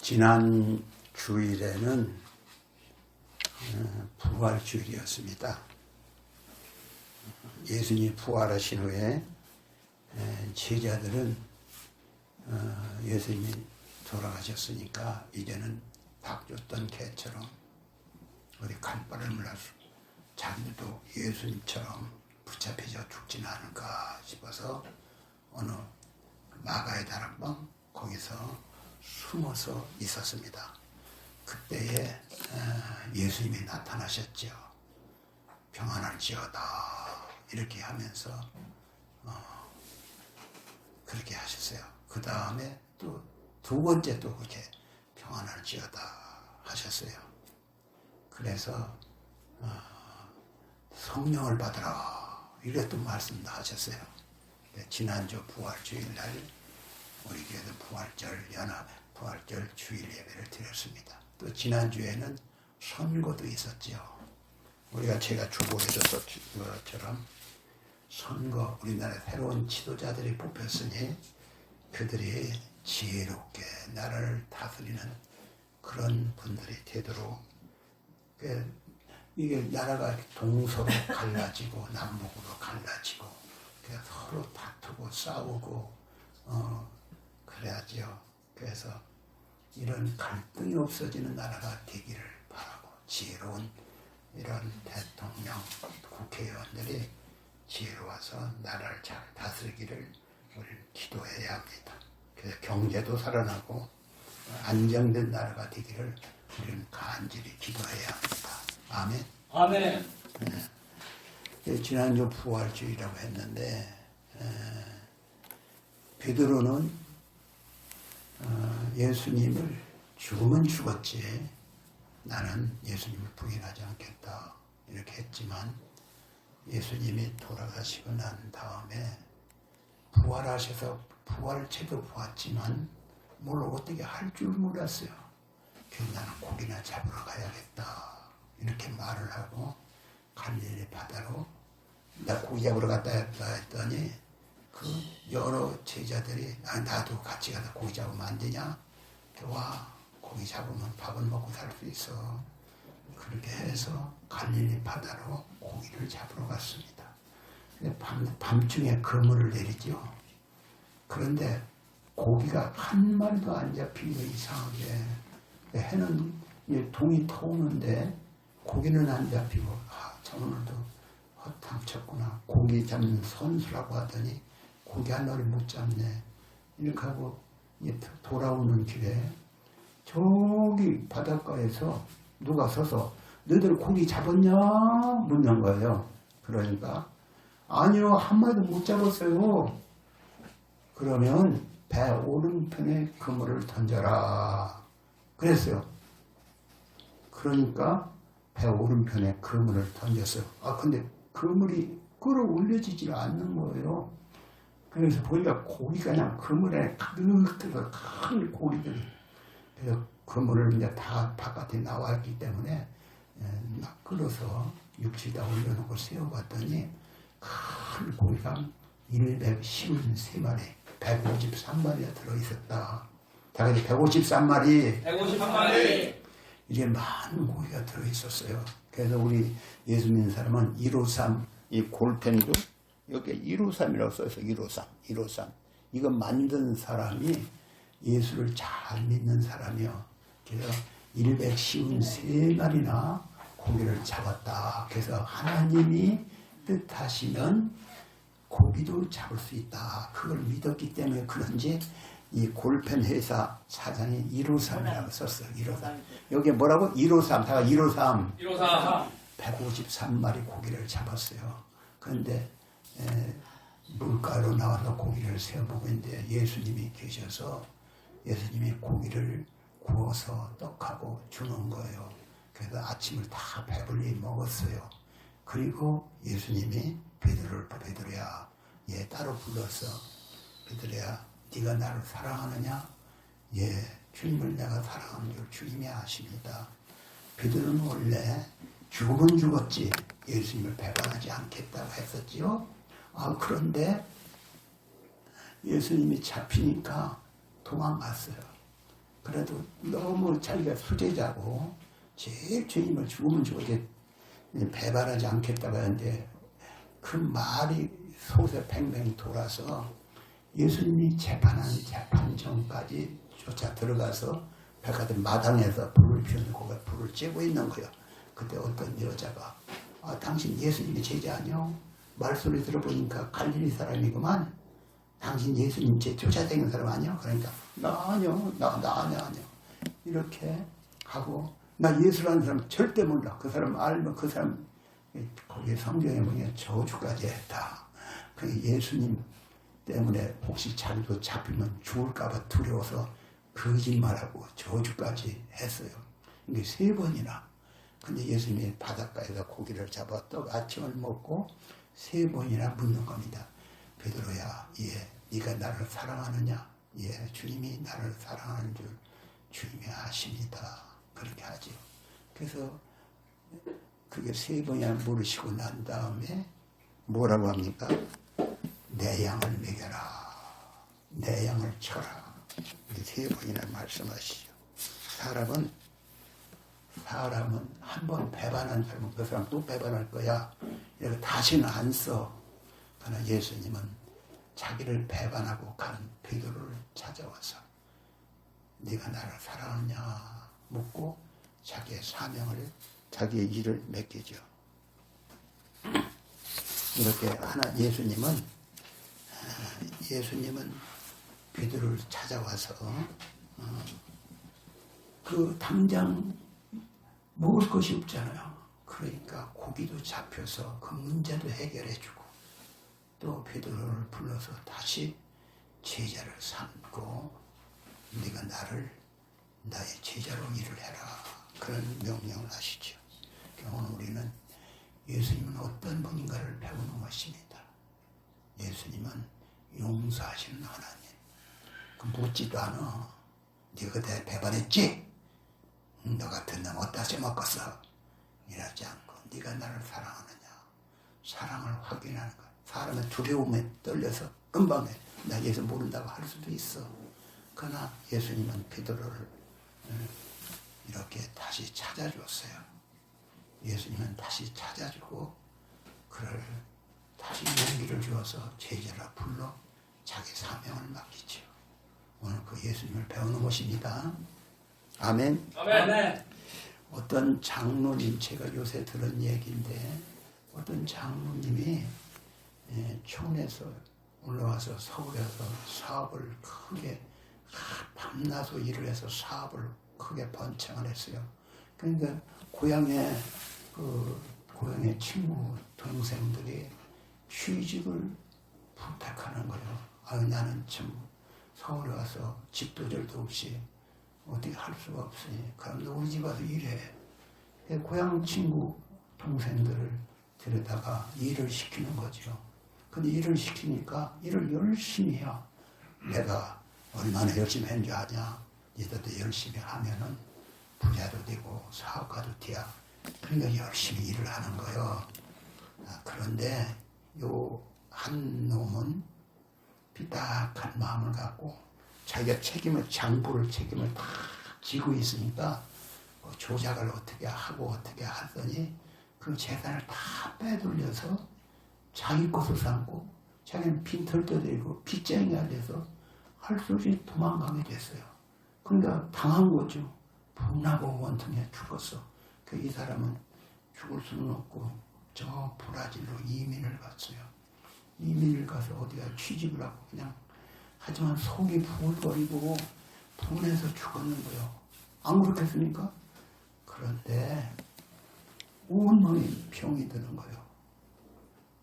지난 주일에는 부활주일이었습니다. 예수님이 부활하신 후에 제자들은 예수님이 돌아가셨으니까 이제는 닭 줬던 개처럼 어디 갈 바를 몰라서 자기도 예수님처럼 붙잡혀져 죽지는 않을까 싶어서 어느 마가의 다락방 거기서 숨어서 있었습니다. 그때에 예수님이 나타나셨죠. 평안할지어다 이렇게 하면서 그렇게 하셨어요. 그 다음에 또 두 번째 또 그렇게 평안할지어다 하셨어요. 그래서 성령을 받으라 이래 또 말씀도 하셨어요. 지난주 부활주일날 우리 교회도 부활절 주일 예배를 드렸습니다. 또 지난주에는 선거도 있었죠. 제가 주보해줬던 것처럼 선거, 우리나라의 새로운 지도자들이 뽑혔으니 그들이 지혜롭게 나라를 다스리는 그런 분들이 되도록 이게 나라가 동서로 갈라지고 남북으로 갈라지고 서로 다투고 싸우고 그래야죠. 그래서 이런 갈등이 없어지는 나라가 되기를 바라고 지혜로운 이런 대통령, 국회의원들이 지혜로워서 나라를 잘 다스리기를 우리는 기도해야 합니다. 그래서 경제도 살아나고 안정된 나라가 되기를 우리는 간절히 기도해야 합니다. 아멘. 아멘. 지난주 부활주의라고 했는데 베드로는 예수님을 죽으면 죽었지 나는 예수님을 부인하지 않겠다 이렇게 했지만 예수님이 돌아가시고 난 다음에 부활하셔서 부활체도 보았지만 뭘 어떻게 할 줄 몰랐어요. 그래서 나는 고기나 잡으러 가야겠다 이렇게 말을 하고 갈릴리 바다로 나 고기 잡으러 갔다 했더니 그 여러 제자들이 나도 같이 가서 고기 잡으면 안 되냐? 와 고기 잡으면 밥을 먹고 살 수 있어. 그렇게 해서 갈릴리 바다로 고기를 잡으러 갔습니다. 밤중에 그물을 내리죠. 그런데 고기가 한 마리도 안 잡히고 이상하게 해는 동이 터오는데 고기는 안 잡히고 저 오늘도 허탕쳤구나. 고기 잡는 선수라고 하더니 고기 한 마리 못 잡네. 이렇게 하고 돌아오는 길에 저기 바닷가에서 누가 서서 너희들 고기 잡았냐? 묻는 거예요. 그러니까 아니요 한 마리도 못 잡았어요. 그러면 배 오른편에 그물을 던져라 그랬어요. 그러니까 배 오른편에 그물을 던졌어요. 근데 그물이 끌어올려지질 않는 거예요. 그래서 보니까 고기가 그냥 그물에 가득 들어 큰 고기들이. 그래서 그물을 이제 다 바깥에 나왔기 때문에 막 끌어서 육지에다 올려놓고 세워봤더니 큰 고기가 153마리, 153마리가 들어있었다. 자, 이제 153마리. 153마리. 이게 많은 고기가 들어있었어요. 그래서 우리 예수 믿는 사람은 153, 이 골펜도 여기에 153이라고 써있어요. 153. 이거 만든 사람이 예수를 잘 믿는 사람이요. 그래서 153마리나 고기를 잡았다. 그래서 하나님이 뜻하시면 고기도 잡을 수 있다. 그걸 믿었기 때문에 그런지 이 골펜 회사 사장이 153이라고 썼어요. 153. 여기 뭐라고? 153. 다가 153. 153마리 고기를 잡았어요. 그런데 물가로 나와서 고기를 세어보고 있는데 예수님이 계셔서 예수님이 고기를 구워서 떡하고 주는 거예요. 그래서 아침을 다 배불리 먹었어요. 그리고 예수님이 베드로야 얘 따로 불렀어. 베드로야 네가 나를 사랑하느냐? 예, 주님을 내가 사랑하는 줄 주님이 아십니다. 베드로는 원래 죽으면 죽었지 예수님을 배반하지 않겠다고 했었지요. 그런데 예수님이 잡히니까 도망갔어요. 그래도 너무 자기가 수제자고 제일 주님을 죽으면 죽어지 배반하지 않겠다고 하는데 그 말이 속에 뱅뱅 돌아서 예수님이 재판하는 재판정까지 쫓아 들어가서 백화점 마당에서 불을 피우고 불을 쬐고 있는 거예요. 그때 어떤 여자가 당신 예수님의 제자 아니요? 말소리 들어보니까 갈릴리 사람이구만. 당신 예수님 제 쫓아다니는 사람 아니요? 그러니까 나 아니요. 나 아니요. 이렇게 하고 나 예수라는 사람 절대 몰라. 그 사람 알면 그 사람 거기 성경에 보면 저주까지 했다. 그 예수님 때문에 혹시 자기도 잡히면 죽을까봐 두려워서 거짓말하고 저주까지 했어요. 이게 3번이나. 근데 예수님이 바닷가에서 고기를 잡아 떡 아침을 먹고 3번이나 묻는 겁니다. 베드로야, 예, 네가 나를 사랑하느냐? 예, 주님이 나를 사랑하는 줄 주님이 아십니다. 그렇게 하죠. 그래서 그게 3번이나 물으시고 난 다음에 뭐라고 합니까? 내 양을 먹여라. 내 양을 쳐라. 3번이나 말씀하시죠. 사람은 한 번 배반한 사람은 그 사람 또 배반할 거야. 이렇게 다시는 안 써. 그러나 예수님은 자기를 배반하고 간 베드로를 찾아와서 네가 나를 사랑하느냐 묻고 자기의 사명을 자기의 일을 맡기죠. 이렇게 하나 예수님은 베드로를 찾아와서 그 당장 먹을 것이 없잖아요. 그러니까 고기도 잡혀서 그 문제도 해결해주고 또 베드로를 불러서 다시 제자를 삼고 네가 나의 제자로 일을 해라. 그런 명령을 하시죠. 오늘 우리는 예수님은 어떤 분인가를 배우는 것입니다. 예수님은 용서하시는 하나님. 그 묻지도 않아. 네가 그때 배반했지? 너 같은 놈 어디다 써먹었어? 이러지 않고 네가 나를 사랑하느냐? 사랑을 확인하는 거야. 사람의 두려움에 떨려서 금방 나 예수 모른다고 할 수도 있어. 그러나 예수님은 베드로를 이렇게 다시 찾아줬어요. 예수님은 다시 찾아주고 그를 다시 용기를 주어서 제자라 불러 자기 사명을 맡기죠. 오늘 그 예수님을 배우는 것입니다. 아멘. 아멘. 어떤 장로님, 제가 요새 들은 얘기인데 어떤 장로님이 촌에서 올라와서 서울에서 사업을 크게 밤낮으로 일을 해서 사업을 크게 번창을 했어요. 그러니까 고향의 친구 동생들이 취직을 부탁하는 거예요. 나는 참 서울에 와서 집도절도 없이 어떻게 할 수가 없으니 그럼 너 우리 집 와서 일해. 고향 친구 동생들을 데려다가 일을 시키는 거죠. 근데 일을 시키니까 일을 열심히 해요. 내가 얼마나 열심히 했는지 아냐? 니들도 열심히 하면은 부자도 되고 사업가도 돼야. 그러니까 열심히 일을 하는 거예요. 그런데 요 한 놈은 삐딱한 마음을 갖고 자기가 장부를 책임을 다 지고 있으니까 조작을 어떻게 하고 어떻게 하더니 그 재산을 다 빼돌려서 자기 것을 삼고 자기는 빈털터리고 빚쟁이가 돼서 할 수 없이 도망가게 됐어요. 그러니까 당한 거죠. 분하고 원통에 죽었어. 이 사람은 죽을 수는 없고 저 브라질로 이민을 갔어요. 이민을 가서 어디가 취직을 하고 그냥 하지만 속이 부글거리고 분해서 죽었는 거예요. 안 그렇겠습니까? 그런데 온몸에 병이 드는 거예요.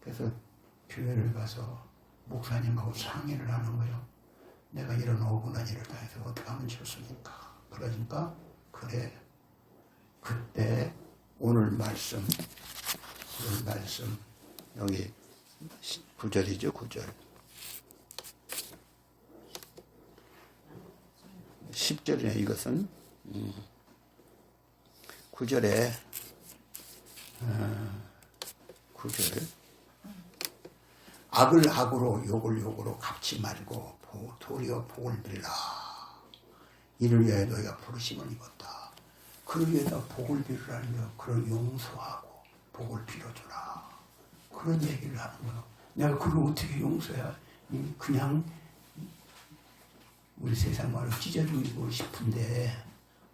그래서 교회를 가서 목사님하고 상의를 하는 거예요. 내가 이런 억울한 일을 당해서 어떻게 하면 좋습니까? 그러니까 그래 그때 오늘 말씀 여기 9절이죠. 9절 10절이네 이것은 9절에 9절 악을 악으로 욕을 욕으로 갚지 말고 도리어 복을 빌라. 이를 위하여 너희가 부르심을 입었다. 그를 위해서 복을 빌으라며 그를 용서하고 복을 빌어주라. 그런 얘기를 하는 거예요. 내가 그걸 어떻게 용서해야 그냥 우리 세상 말로 찢어주고 싶은데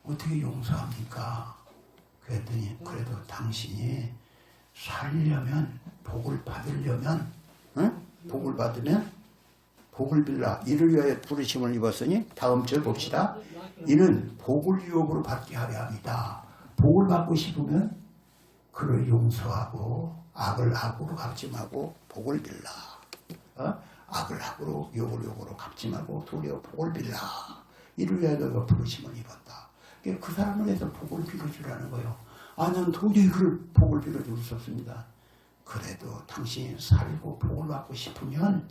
어떻게 용서합니까? 그랬더니 그래도 당신이 살려면 복을 받으려면 복을 받으면 복을 빌라. 이를 위하여 부르심을 입었으니 다음 절 봅시다. 이는 복을 유업으로 받게 하려 합니다. 복을 받고 싶으면 그를 용서하고 악을 악으로 갚지마고 복을 빌라. 악을 악으로 욕을 욕으로 갚지마고 도리어 복을 빌라. 이를 위하여 너가 부르심을 입었다. 그 사람을 위해서 복을 빌어주라는 거예요. 난 도저히 그를 복을 빌어줄 수 없습니다. 그래도 당신이 살고 복을 받고 싶으면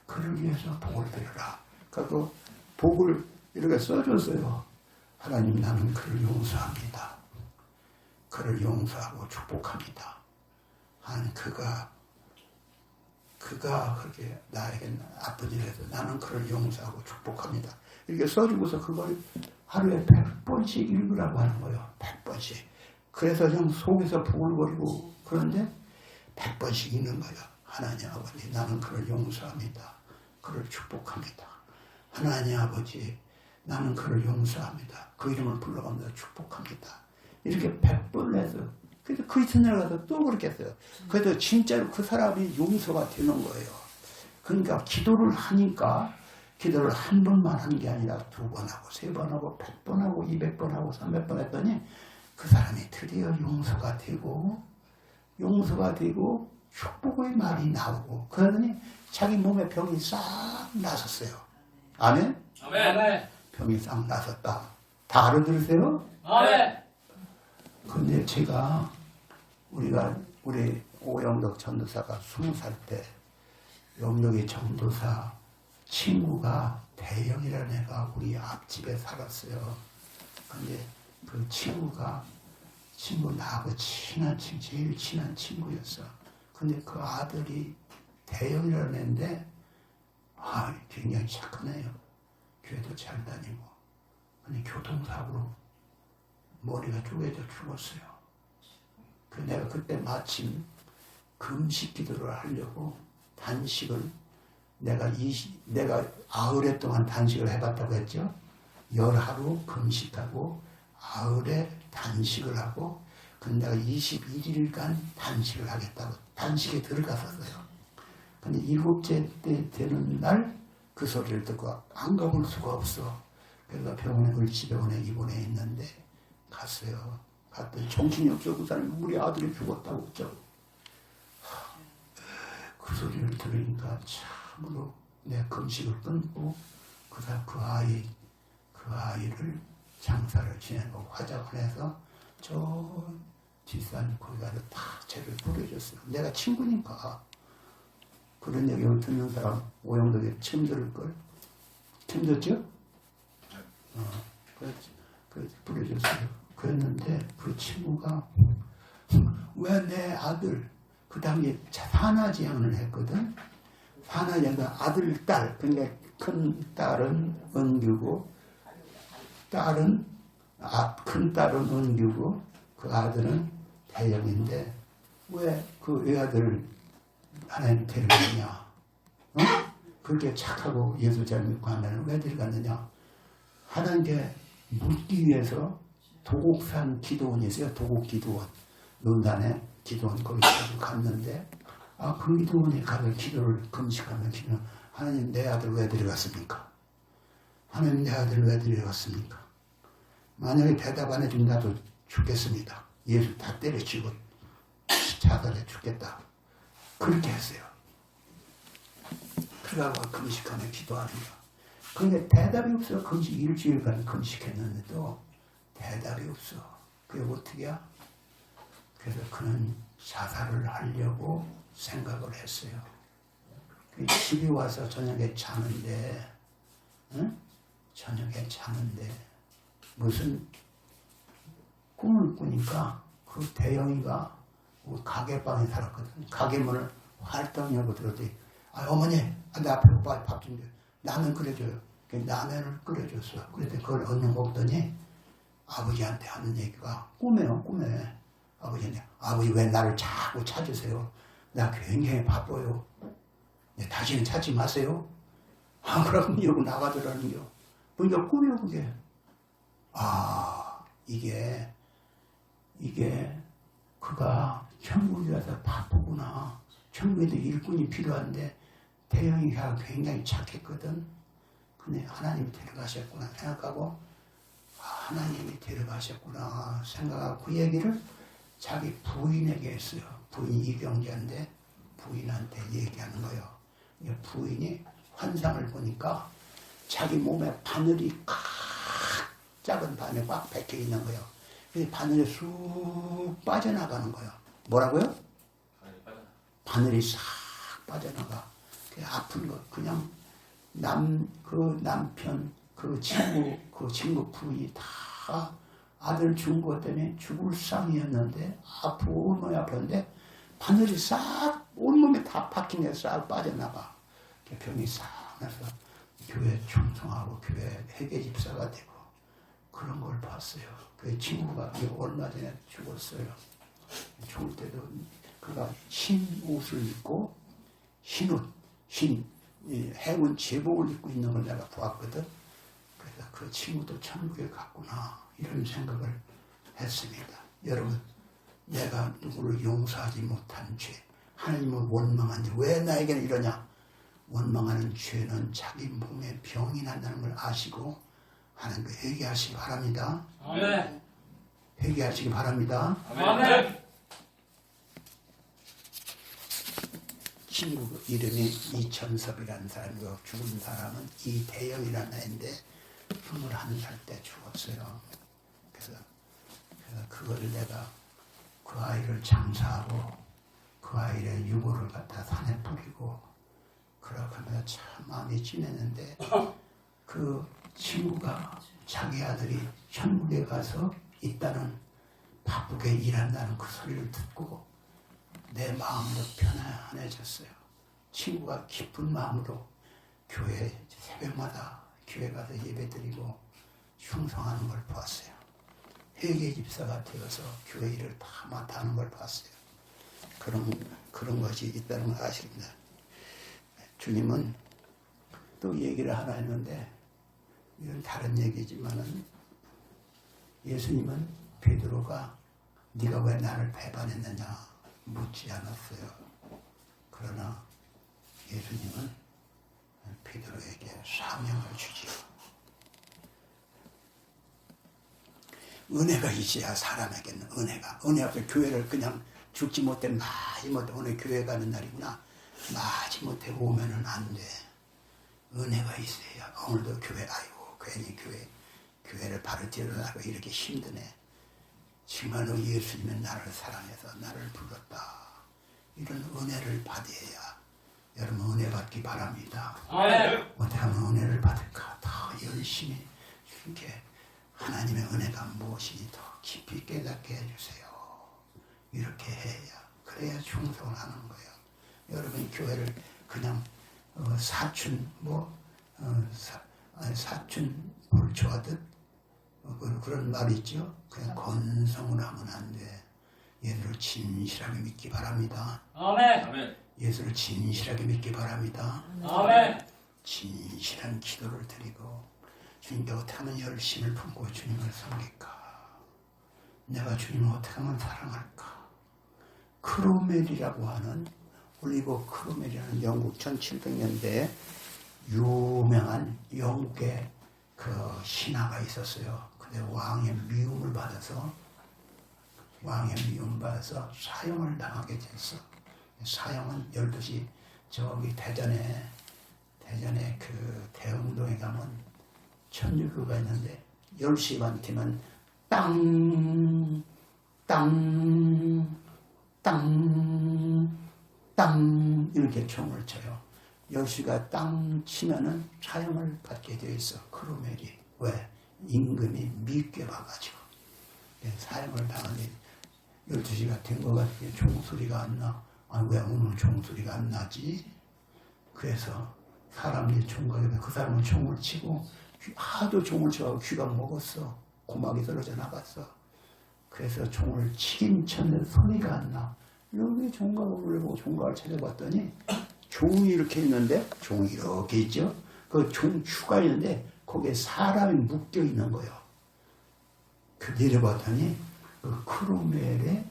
그를 위해서 복을 빌어라. 그리고 복을 이렇게 써줬어요. 하나님, 나는 그를 용서합니다. 그를 용서하고 축복합니다. 하나님, 그가 그렇게 나에게 나쁜 일을 해서 나는 그를 용서하고 축복합니다. 이렇게 써주고서 그걸 하루에 100번씩 읽으라고 하는 거예요. 100번씩. 그래서 형 속에서 부글거리고 그런데 100번씩 읽는 거예요. 하나님 아버지, 나는 그를 용서합니다. 그를 축복합니다. 하나님 아버지, 나는 그를 용서합니다. 그 이름을 불러갑니다. 축복합니다. 이렇게 100번을 해서 그래서 그 이튿날 가서 또 그렇게 했어요. 그래도 진짜로 그 사람이 용서가 되는 거예요. 그러니까 기도를 하니까 기도를 한 번만 한 게 아니라 2번 하고 3번 하고 100번 하고 200번 하고 300번 했더니 그 사람이 드디어 용서가 되고 축복의 말이 나오고 그러더니 자기 몸에 병이 싹 나섰어요. 아멘? 아멘. 병이 싹 나섰다. 다 알아들으세요? 아멘. 근데 제가 우리 오영덕 전도사가 20살 때 영덕의 전도사 친구가 대영이라는 애가 우리 앞집에 살았어요. 근데 그 친구 나하고 제일 친한 친구였어. 근데 그 아들이 대영이라는 애인데 굉장히 착한 애요. 교회도 잘 다니고. 근데 교통사고로 머리가 쪼개져 죽었어요. 내가 그때 마침 금식 기도를 하려고 단식을 내가 90일 동안 단식을 해봤다고 했죠. 10하루 금식하고 90에 단식을 하고 근데 내가 21일간 단식을 하겠다고 단식에 들어갔었어요. 근데 7째 때 되는 날 그 소리를 듣고 안 가볼 수가 없어. 그래서 을지병원에 입원해 있는데 갔어요. 갔더니 정신이 없어. 그 사람이 우리 아들이 죽었다고 했죠. 그 소리를 들으니까 참으로 내 금식을 끊고 그 아이를 장사를 지내고 화장원에서 저 뒷산 거기 가서 다 죄를 뿌려줬어요. 내가 친구니까. 그런 얘기를 듣는 사람 오영덕에 처음 들을걸? 처음 듣죠? 그래서 뿌려줬어요. 그랬는데 그 친구가 왜 내 아들 그 당시에 산하제한을 했거든. 산하제한은 아들, 딸. 그러니까 큰 딸은 은규고 큰 딸은 은규고 그 아들은 대영인데 왜 그 외아들을 하나님 데려갔냐? 그렇게 착하고 예수 잘 믿고 하나님을 왜 데려갔느냐? 하나님께 묻기 위해서 도곡산 기도원이 있어요. 도곡기도원. 논산에 기도원 거기까지 갔는데 그 기도원에 가서 기도를 금식하면 하나님 내 아들 왜 데려갔습니까? 하나님 내 아들 왜 데려갔습니까? 만약에 대답 안 해주면 나도 죽겠습니다. 예수 다 때려치고 자살해 죽겠다. 그렇게 했어요. 그래가지고 금식하며 기도하는 거야. 그런데 대답이 없어. 금식 일주일간 금식했는데도 대답이 없어. 그게 어떻게야? 그래서 그는 자살을 하려고 생각을 했어요. 집에 와서 저녁에 자는데 무슨 꿈을 꾸니까 그 대영이가 가게방에 살았거든. 가게 문을 활짝 열고 들었더니 어머니 내 앞에 밥 좀 줘요. 나는 그래줘요. 그 라면을 끓여줬어. 그랬더니 그걸 얻는 먹더니 아버지한테 하는 얘기가 꿈에요, 꿈에. 아버지한테, 아버지 왜 나를 자꾸 찾으세요? 나 굉장히 바빠요. 네, 다시는 찾지 마세요. 아, 그럼 이러고 나가더라는 겨. 그러니까 꿈이요, 그게. 아, 이게 그가 천국에 가서 바쁘구나. 천국에도 일꾼이 필요한데 태영이가 굉장히 착했거든. 근데 하나님이 데려가셨구나 생각하고 하나님이 데려가셨구나 생각하고 그 얘기를 자기 부인에게 했어요. 부인이 이경자인데 부인한테 얘기하는 거예요. 부인이 환상을 보니까 자기 몸에 바늘이 작은 바늘이 꽉 박혀 있는 거예요. 그래서 바늘이 쑥 빠져나가는 거예요. 뭐라고요? 바늘이 싹 빠져나가. 아픈 거 그냥 그 남편 그 친구 부인이 다 아들 죽은 것 때문에 죽을 상이었는데 아프고 온몸이 아팠는데 바늘이 싹 온몸에 다 박힌 게 싹 빠져나가. 병이 싹 나서 교회 충성하고 교회 회계 집사가 되고 그런 걸 봤어요. 그 친구가 얼마 전에 죽었어요. 죽을 때도 그가 흰 옷을 입고 흰 옷, 해군 제복을 입고 있는 걸 내가 보았거든. 그래서 그 친구도 천국에 갔구나 이런 생각을 했습니다. 여러분, 내가 누구를 용서하지 못한 죄, 하나님을 원망한 죄, 왜 나에게는 이러냐? 원망하는 죄는 자기 몸에 병이 난다는 걸 아시고 하나님께 회개하시기 바랍니다. 아멘. 회개하시기 바랍니다. 아멘. 친구 이름이 이천섭이라는 사람이고 죽은 사람은 이대영이라는 애인데 21살 때 죽었어요. 그래서 그거를 내가 그 아이를 장사하고 그 아이의 유골을 갖다 산에 뿌리고 그러고 하면서 참 마음이 찐했는데 그 친구가 자기 아들이 천국에 가서 있다는 바쁘게 일한다는 그 소리를 듣고 내 마음도 편안해졌어요. 친구가 기쁜 마음으로 교회 새벽마다 교회 가서 예배드리고 충성하는 걸 봤어요. 회계 집사가 되어서 교회 일을 다 맡아하는 걸 봤어요. 그런 것이 있다는 걸 아십니다. 주님은 또 얘기를 하나 했는데 이건 다른 얘기지만은 예수님은 베드로가 네가 왜 나를 배반했느냐 묻지 않았어요. 그러나 예수님은 베드로에게 사명을 주지요. 은혜가 있어야 사람에게는 은혜가 없어 교회를 그냥 죽지 못해 마지못해 오늘 교회 가는 날이구나 마지못해 오면은 안 돼. 은혜가 있어야 오늘도 교회 아이고 괜히 교회를 바로 들여다고 이렇게 힘드네. 정말로 예수님은 나를 사랑해서 나를 불렀다. 이런 은혜를 받아야 여러분 은혜 받기 바랍니다. 아멘. 어떻게 하면 은혜를 받을까? 더 열심히 이렇게 하나님의 은혜가 무엇인지 더 깊이 깨닫게 해주세요. 이렇게 해야 그래야 충성을 하는 거예요. 여러분 교회를 그냥 사춘 볼초하듯 그런 말이 있죠. 그냥 건성을 하면 안 돼. 예수를 진실하게 믿기 바랍니다. 아멘. 아멘. 예수를 진실하게 믿기 바랍니다. 아멘. 진실한 기도를 드리고 주님께 어떻게 하면 열심을 품고 주님을 섬길까? 내가 주님을 어떻게 하면 사랑할까? 크로멜이라고 하는 올리버 크로멜이라는 영국 1700년대에 유명한 영국의 그 신하가 있었어요. 근데 왕의 미움을 받아서 사형을 당하게 됐어. 사형은 12시 저기 대전에 그 대흥동에 가면 천주교가 있는데 10시만 되면 땅 이렇게 총을 쳐요. 10시가 땅 치면은 사형을 받게 되어 있어. 크로멜이. 왜? 임금이 밉게 봐가지고. 사형을 당하니 12시가 된 것 같아. 종소리가 안 나. 아, 왜 오늘 종소리가 안 나지? 그래서 사람이 총각에 그 사람은 총을 치고 하도 총을 쳐가지고 귀가 먹었어. 고막이 떨어져 나갔어. 그래서 총을 치긴 쳤는데 소리가 안 나. 여기 총각을 울려보고 총각을 찾아봤더니 종이 이렇게 있는데 종이 이렇게 있죠. 그 종 추가 있는데 거기에 사람이 묶여 있는 거예요. 그 내려봤더니 그 크로멜의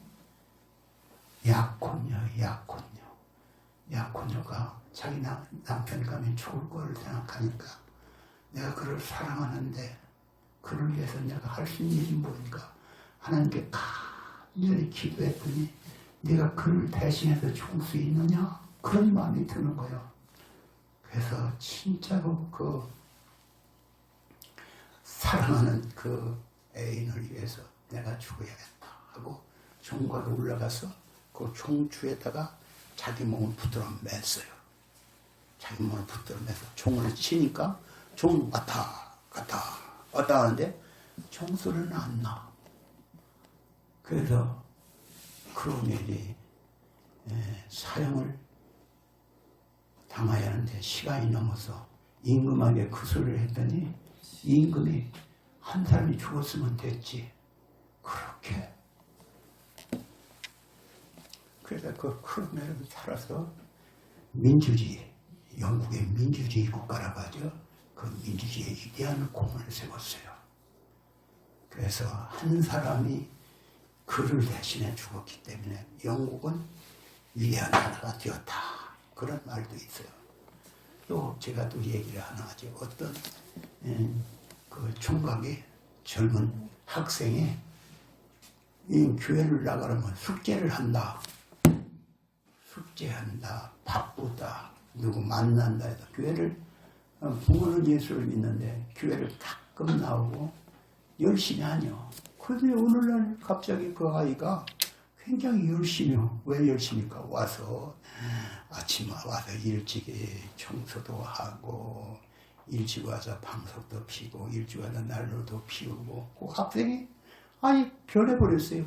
약혼녀가 자기 남편이 가면 좋을 걸 생각하니까 내가 그를 사랑하는데 그를 위해서 내가 할 수 있는 일이 뭐니까 하나님께 간절히 기도했더니 내가 그를 대신해서 죽을 수 있느냐? 그런 마음이 드는 거예요. 그래서 진짜로 그 사랑하는 그 애인을 위해서 내가 죽어야겠다 하고 종각에 올라가서 그 종추에다가 자기 몸을 붙들어 맸어요. 자기 몸을 붙들어 매서 종을 치니까 종 왔다 하는데 종소리는 안 나. 그래서 크로멜이 사형을 당해야 하는데 시간이 넘어서 임금에게 그 소리를 했더니 임금이 한 사람이 죽었으면 됐지. 그렇게. 그래서 그 크로멜은 살아서 민주주의, 영국의 민주주의 국가라고 하죠. 그 민주주의의 위대한 공을 세웠어요. 그래서 한 사람이 그를 대신해 죽었기 때문에 영국은 위대한 나라가 되었다. 그런 말도 있어요. 또 제가 또 얘기를 하나 하죠. 어떤 그 총각이 젊은 학생이 이 교회를 나가려면 숙제를 한다. 숙제한다. 바쁘다. 누구 만난다 해서 교회를 부모는 예수를 믿는데 교회를 가끔 나오고 열심히 하죠. 그런데 오늘날 갑자기 그 아이가 굉장히 열심히요. 왜 열심히까? 와서 아침에 와서 일찍 청소도 하고 일찍 와서 방석도 피고 일찍 와서 난로도 피우고 그 학생이 아니 변해버렸어요.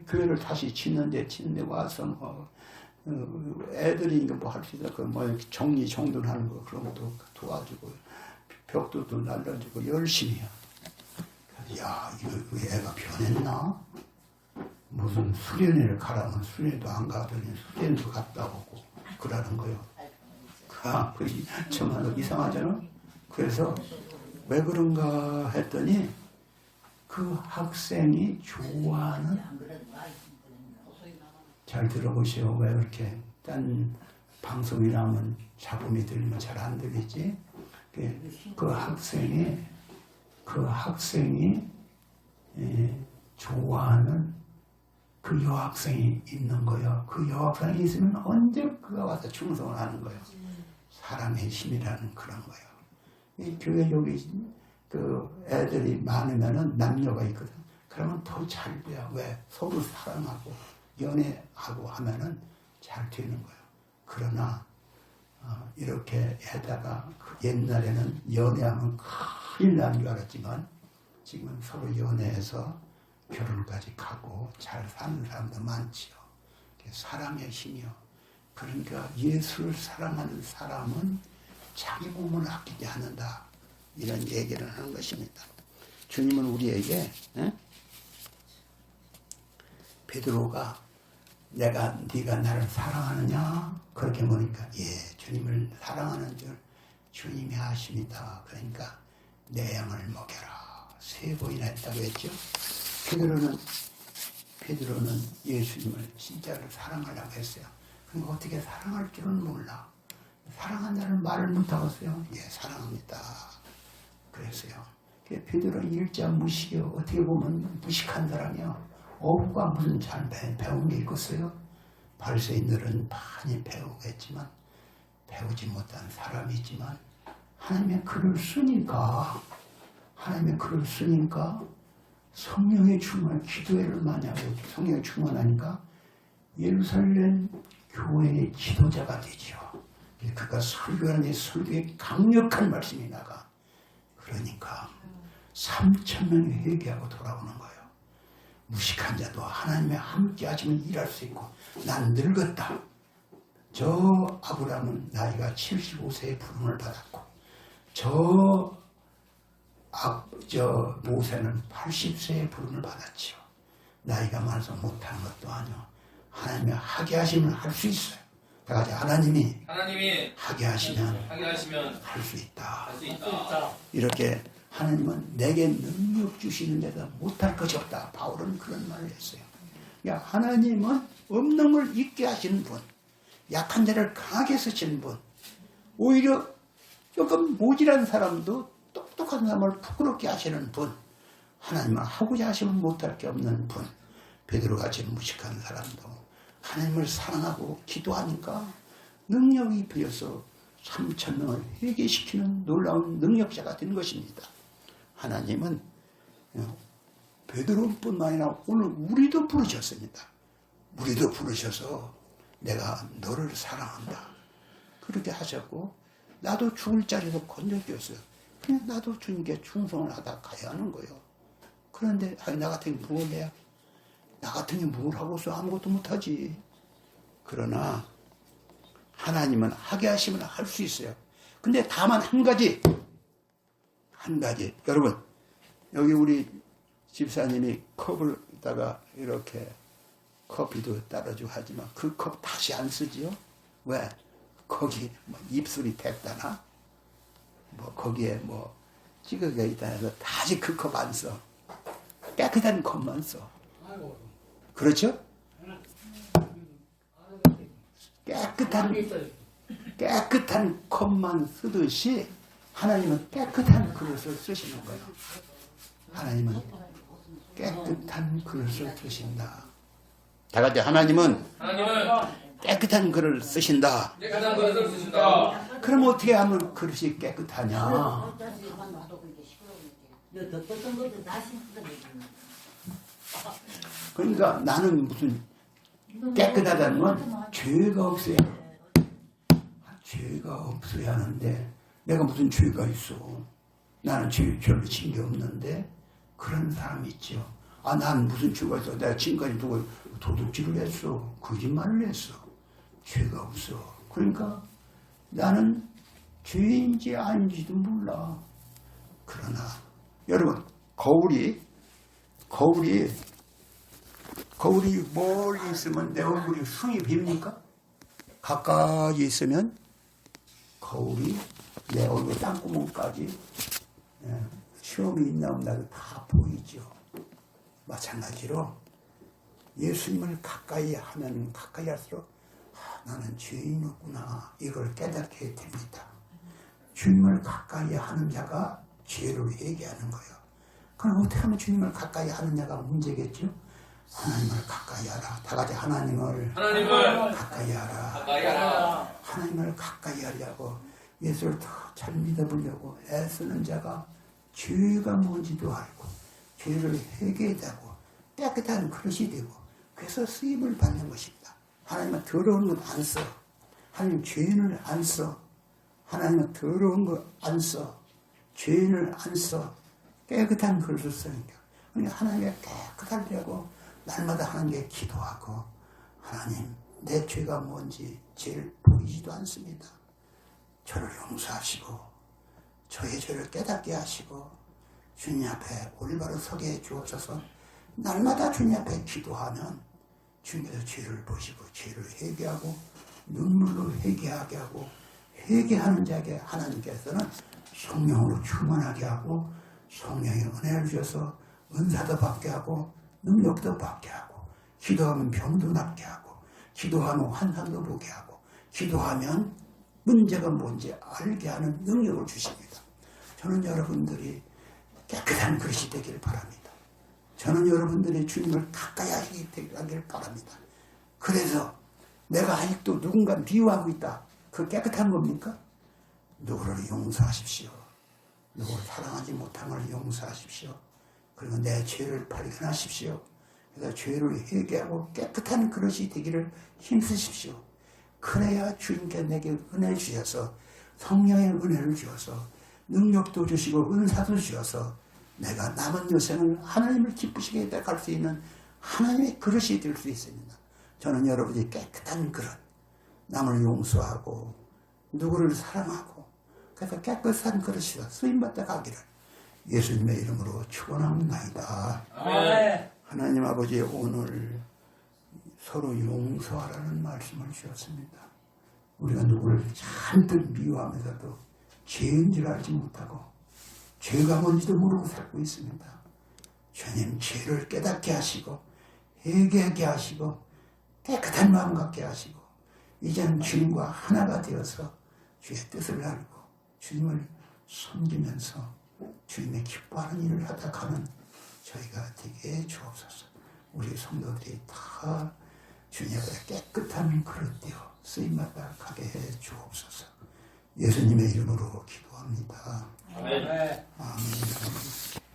교회를 다시 짓는데 와서 뭐 애들이 뭐 할 수 있어 그 뭐 정리정돈하는 거 그런 것도 도와주고 벽돌도 날라주고 열심히 해요. 야, 이거 애가 변했나? 무슨 수련회를 가라면 수련회도 안 가더니 수련도 갔다 오고 그러는 거예요. 정말 이상하잖아. 그래서 왜 그런가 했더니 그 학생이 좋아하는 잘 들어보시오. 왜 그렇게 딴 방송이라면 잡음이 들리면 잘 안 들리지? 그 학생이 좋아하는 그 여학생이 있는 거예요. 그 여학생이 있으면 언제 그가 와서 충성을 하는 거예요. 사랑의 힘이라는 그런 거예요. 이 교회 여기 그 애들이 많으면은 남녀가 있거든. 그러면 더 잘 돼요. 왜? 서로 사랑하고 연애하고 하면은 잘 되는 거예요. 그러나 이렇게 해다가 옛날에는 연애하면 큰일 나는 줄 알았지만 지금은 서로 연애해서 결혼까지 가고 잘 사는 사람도 많지요. 사랑의 힘이요. 그러니까 예수를 사랑하는 사람은 자기 몸을 아끼지 않는다. 이런 얘기를 하는 것입니다. 주님은 우리에게 베드로가 네가 나를 사랑하느냐? 그렇게 물으니까 예, 주님을 사랑하는 줄 주님이 아십니다. 그러니까 내 양을 먹여라. 3번이나 했다고 했죠. 베드로는 예수님을 진짜로 사랑하려고 했어요. 그러니까 어떻게 사랑할 줄은 몰라. 사랑한다는 말을 못하겠어요. 예, 사랑합니다. 그랬어요. 베드로 일자 무식이요. 어떻게 보면 무식한 사람이요. 어부가 무슨 잘 배운 게 있겠어요? 바리새인들은 많이 배우겠지만 배우지 못한 사람이지만 하나님의 글을 쓰니까 성령의 충만, 기도회를 많이 하고 성령의 충만하니까 예루살렘 교회의 지도자가 되죠. 그가 설교하는 설교에 강력한 말씀이 나가. 그러니까 3,000명이 회개하고 돌아오는 거예요. 무식한 자도 하나님의 함께 하시면 일할 수 있고 난 늙었다. 저 아브라함은 나이가 75세에 부름을 받았고 저 모세는 80세에 부름을 받았지요. 나이가 많아서 못하는 것도 아니요. 하나님이 하게 하시면 할 수 있어요. 다 같이 하나님이 하게 하시면 할 수 있다. 이렇게 하나님은 내게 능력 주시는 데다 못할 것이 없다. 바울은 그런 말을 했어요. 그러니까 하나님은 없는 걸 있게 하시는 분, 약한 자를 강하게 쓰시는 분, 오히려 조금 모질한 사람도 똑똑한 사람을 부끄럽게 하시는 분, 하나님은 하고자 하시면 못할 게 없는 분, 베드로같이 무식한 사람도 하나님을 사랑하고 기도하니까 능력이 비어서 3,000명을 회개시키는 놀라운 능력자가 된 것입니다. 하나님은 베드로뿐만 아니라 오늘 우리도 부르셨습니다. 우리도 부르셔서 내가 너를 사랑한다. 그렇게 하셨고 나도 죽을 자리에서 건져주었어요. 그냥 나도 주님께 충성을 하다 가야 하는 거예요. 그런데 나 같은 게 뭘 해야? 나 같은 게 뭘 하고서 아무것도 못하지. 그러나 하나님은 하게 하시면 할 수 있어요. 근데 다만 한 가지 여러분 여기 우리 집사님이 컵을다가 이렇게 커피도 따라주고 하지만 그 컵 다시 안 쓰지요? 왜? 거기 뭐 입술이 됐다나 뭐 거기에 뭐 찌그러져 있다 해서 다시 그 컵 안 써. 깨끗한 컵만 써. 그렇죠? 깨끗한 컵만 쓰듯이 하나님은 깨끗한 그릇을 쓰시는 거예요. 하나님은 깨끗한 그릇을 쓰신다. 다 같이 하나님은 깨끗한 그릇을 쓰신다. 그럼 어떻게 하면 그릇이 깨끗하냐? 그러니까 나는 무슨 깨끗하다는 건 죄가 없어야 하는데 내가 무슨 죄가 있어. 나는 죄를 진 게 없는데 그런 사람이 있죠. 난 무슨 죄가 있어. 내가 지금까지 누구 도둑질을 했어. 거짓말을 했어. 죄가 없어. 그러니까 나는 죄인지 아닌지도 몰라. 그러나 여러분 거울이 멀리 있으면 내 얼굴이 숭이 빕니까? 가까이 있으면 거울이 내 얼굴 땅구멍까지 시험이 있나 없나도 다 보이죠. 마찬가지로 예수님을 가까이 하면 가까이 할수록 나는 죄인이구나 이걸 깨닫게 됩니다. 주님을 가까이 하는 자가 죄를 회개하는 거예요. 그럼 어떻게 하면 주님을 가까이 하느냐가 문제겠죠? 하나님을 가까이 하라. 다 같이 하나님을 가까이 하라. 하나님을 가까이 하려고 예수를 더 잘 믿어보려고 애쓰는 자가 죄가 뭔지도 알고 죄를 회개하고 깨끗한 그릇이 되고 그래서 쓰임을 받는 것입니다. 하나님은 더러운 것 안 써. 하나님 죄인을 안 써. 하나님은 더러운 것 안 써. 죄인을 안 써. 깨끗한 그릇을 쓰는 거예요. 그러니까 하나님의 깨끗하려고 날마다 하나님께 기도하고 하나님 내 죄가 뭔지 죄를 보이지도 않습니다. 저를 용서하시고 저의 죄를 깨닫게 하시고 주님 앞에 올바로 서게 해 주옵소서. 날마다 주님 앞에 기도하면 주님께서 죄를 보시고 죄를 회개하고 눈물로 회개하게 하고 회개하는 자에게 하나님께서는 성령으로 충만하게 하고 성령의 은혜를 주셔서 은사도 받게 하고 능력도 받게 하고 기도하면 병도 낫게 하고 기도하면 환상도 보게 하고 기도하면 문제가 뭔지 알게 하는 능력을 주십니다. 저는 여러분들이 깨끗한 그릇이 되기를 바랍니다. 저는 여러분들이 주님을 가까이 하시길 바랍니다. 그래서 내가 아직도 누군가 미워하고 있다. 그 깨끗한 겁니까? 누구를 용서하십시오. 누구를 사랑하지 못한 걸 용서하십시오. 그리고 내 죄를 발견하십시오. 그래서 죄를 회개하고 깨끗한 그릇이 되기를 힘쓰십시오. 그래야 주님께 내게 은혜를 주셔서 성령의 은혜를 주셔서 능력도 주시고 은사도 주셔서 내가 남은 여생을 하나님을 기쁘시게 갈 수 있는 하나님의 그릇이 될 수 있습니다. 저는 여러분이 깨끗한 그릇, 남을 용서하고 누구를 사랑하고 그래서 깨끗한 그릇이다 쓰임받다 가기를 예수님의 이름으로 축원합니다. 아멘. 하나님 아버지 오늘 서로 용서하라는 말씀을 주셨습니다. 우리가 누구를 잔뜩 미워하면서도 죄인 줄 알지 못하고 죄가 뭔지도 모르고 살고 있습니다. 주님 죄를 깨닫게 하시고 회개하게 하시고 깨끗한 마음 갖게 하시고 이제는 주님과 하나가 되어서 주의 뜻을 알고 주님을 섬기면서 주님의 기뻐하는 일을 하다 가는 저희가 되게 해 주옵소서. 우리 성도들이 다 주님 앞에 깨끗한 그릇 되어 쓰임받아 가게 해 주옵소서. 예수님의 이름으로 기도합니다. 아멘. 아멘.